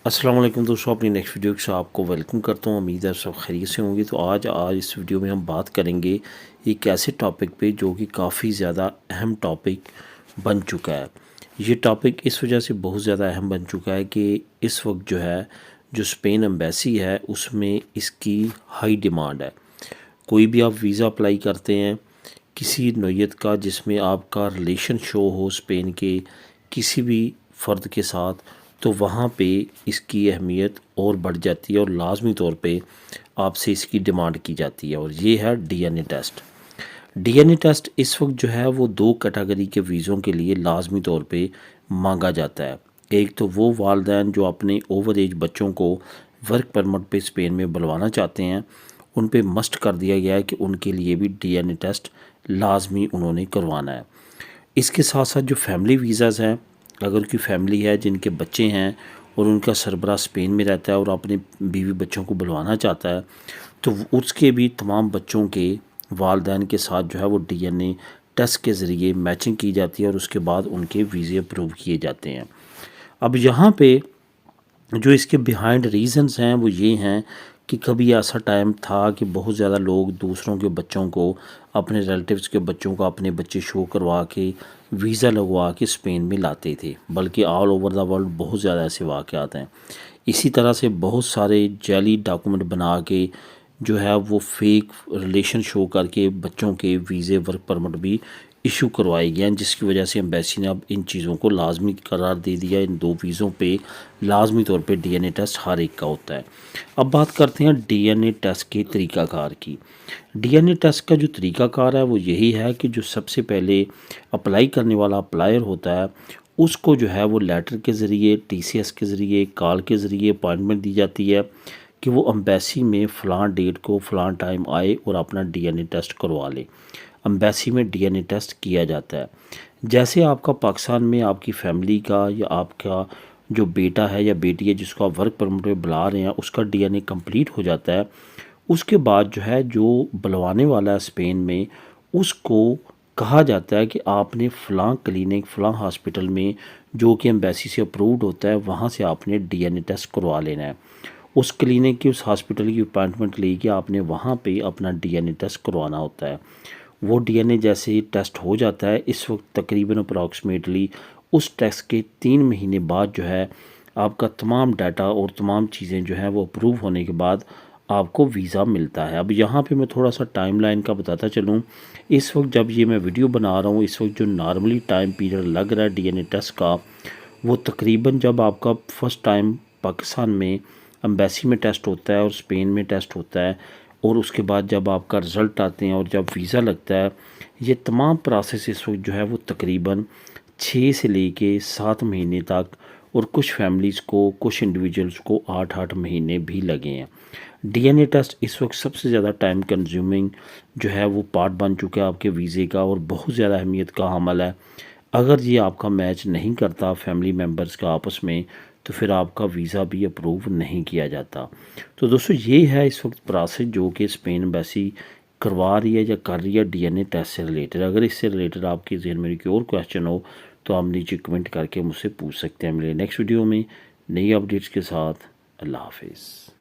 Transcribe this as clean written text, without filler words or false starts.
السلام علیکم دوستوں، اپنی نیکسٹ ویڈیو کے ساتھ آپ کو ویلکم کرتا ہوں۔ امید ہے سب خیریت سے ہوں گے۔ تو آج اس ویڈیو میں ہم بات کریں گے ایک ایسے ٹاپک پہ جو کہ کافی زیادہ اہم ٹاپک بن چکا ہے۔ یہ ٹاپک اس وجہ سے بہت زیادہ اہم بن چکا ہے کہ اس وقت جو اسپین ایمبیسی ہے اس میں اس کی ہائی ڈیمانڈ ہے۔ کوئی بھی آپ ویزا اپلائی کرتے ہیں کسی نوعیت کا جس میں آپ کا ریلیشن شو ہو اسپین کے کسی بھی فرد کے ساتھ، تو وہاں پہ اس کی اہمیت اور بڑھ جاتی ہے اور لازمی طور پہ آپ سے اس کی ڈیمانڈ کی جاتی ہے، اور یہ ہے D N A test. D N A test اس وقت وہ دو کیٹیگری کے ویزوں کے لیے لازمی طور پہ مانگا جاتا ہے۔ ایک تو وہ والدین جو اپنے اوور ایج بچوں کو ورک پرمٹ پہ اسپین میں بلوانا چاہتے ہیں، ان پہ مسٹ کر دیا گیا ہے کہ ان کے لیے بھی ڈی این اے ٹیسٹ لازمی انہوں نے کروانا ہے۔ اس کے ساتھ ساتھ جو فیملی ویزاز ہیں، اگر کوئی فیملی ہے جن کے بچے ہیں اور ان کا سربراہ اسپین میں رہتا ہے اور اپنے بیوی بچوں کو بلوانا چاہتا ہے، تو اس کے بھی تمام بچوں کے والدین کے ساتھ وہ ڈی این اے ٹیسٹ کے ذریعے میچنگ کی جاتی ہے اور اس کے بعد ان کے ویزے اپروو کیے جاتے ہیں۔ اب یہاں پہ جو اس کے بیہائنڈ ریزنز ہیں وہ یہ ہیں کہ کبھی ایسا ٹائم تھا کہ بہت زیادہ لوگ دوسروں کے بچوں کو، اپنے ریلیٹیوز کے بچوں کو اپنے بچے شو کروا کے ویزا لگوا کے اسپین میں لاتے تھے، بلکہ آل اوور دا ورلڈ بہت زیادہ ایسے واقعات ہیں۔ اسی طرح سے بہت سارے جعلی ڈاکومنٹ بنا کے وہ فیک ریلیشن شو کر کے بچوں کے ویزے ورک پرمٹ بھی ایشو کروائے گئے ہیں، جس کی وجہ سے ایمبیسی نے اب ان چیزوں کو لازمی قرار دے دیا۔ ان دو ویزوں پہ لازمی طور پہ ڈی این اے ٹیسٹ ہر ایک کا ہوتا ہے۔ اب بات کرتے ہیں ڈی این اے ٹیسٹ کے طریقہ کار کی۔ ڈی این اے ٹیسٹ کا جو طریقہ کار ہے وہ یہی ہے کہ جو سب سے پہلے اپلائی کرنے والا اپلائر ہوتا ہے اس کو وہ لیٹر کے ذریعے، ٹی سی ایس کے ذریعے، کال کے ذریعے اپوائنٹمنٹ دی جاتی ہے کہ وہ امبیسی میں فلاں ڈیٹ کو فلاں ٹائم آئے اور اپنا ڈی این اے ٹیسٹ کروا لے۔ امبیسی میں ڈی این اے ٹیسٹ کیا جاتا ہے۔ جیسے آپ کا پاکستان میں آپ کی فیملی کا یا آپ کا جو بیٹا ہے یا بیٹی ہے جس کو آپ ورک پرمٹ پہ بلا رہے ہیں اس کا ڈی این اے کمپلیٹ ہو جاتا ہے، اس کے بعد جو بلوانے والا ہے اسپین میں اس کو کہا جاتا ہے کہ آپ نے فلاں کلینک فلاں ہاسپٹل میں جو کہ ایمبیسی سے اپرووڈ ہوتا ہے وہاں سے آپ نے ڈی این اے ٹیسٹ کروا لینا ہے۔ اس کلینک کی، اس ہاسپٹل کی اپائنٹمنٹ لے کے آپ نے وہاں پہ اپنا ڈی این اے ٹیسٹ کروانا ہوتا ہے۔ وہ ڈی این اے جیسے ہی ٹیسٹ ہو جاتا ہے، اس وقت تقریباً اپروکسیمیٹلی اس ٹیسٹ کے 3 مہینے بعد آپ کا تمام ڈیٹا اور تمام چیزیں وہ اپروو ہونے کے بعد آپ کو ویزا ملتا ہے۔ اب یہاں پہ میں تھوڑا سا ٹائم لائن کا بتاتا چلوں۔ اس وقت جب میں ویڈیو بنا رہا ہوں، اس وقت جو نارملی ٹائم پیریڈ لگ رہا ہے ڈی این اے ٹیسٹ کا، وہ تقریباً جب آپ کا فرسٹ ٹائم پاکستان میں امبیسی میں ٹیسٹ ہوتا ہے اور اسپین میں ٹیسٹ ہوتا ہے، اور اس کے بعد جب آپ کا رزلٹ آتے ہیں اور جب ویزا لگتا ہے، یہ تمام پروسیس اس وقت وہ تقریباً 6 سے لے کے 7 مہینے تک، اور کچھ فیملیز کو، کچھ انڈیویجولز کو 8 مہینے بھی لگے ہیں۔ ڈی این اے ٹیسٹ اس وقت سب سے زیادہ ٹائم کنزیومنگ وہ پارٹ بن چکا ہے آپ کے ویزے کا، اور بہت زیادہ اہمیت کا حامل ہے۔ اگر یہ آپ کا میچ نہیں کرتا فیملی ممبرز کا آپس میں، تو پھر آپ کا ویزا بھی اپروو نہیں کیا جاتا۔ تو دوستو یہ ہے اس وقت پروسیس جو کہ اسپین ایمبیسی کروا رہی ہے یا کر رہی ہے ڈی این اے ٹیسٹ سے ریلیٹڈ۔ اگر اس سے ریلیٹڈ آپ کے ذہن میں کوئی اور کویسچن ہو تو آپ نیچے کمنٹ کر کے مجھ سے پوچھ سکتے ہیں۔ ملے نیکسٹ ویڈیو میں نئی اپڈیٹس کے ساتھ۔ اللہ حافظ۔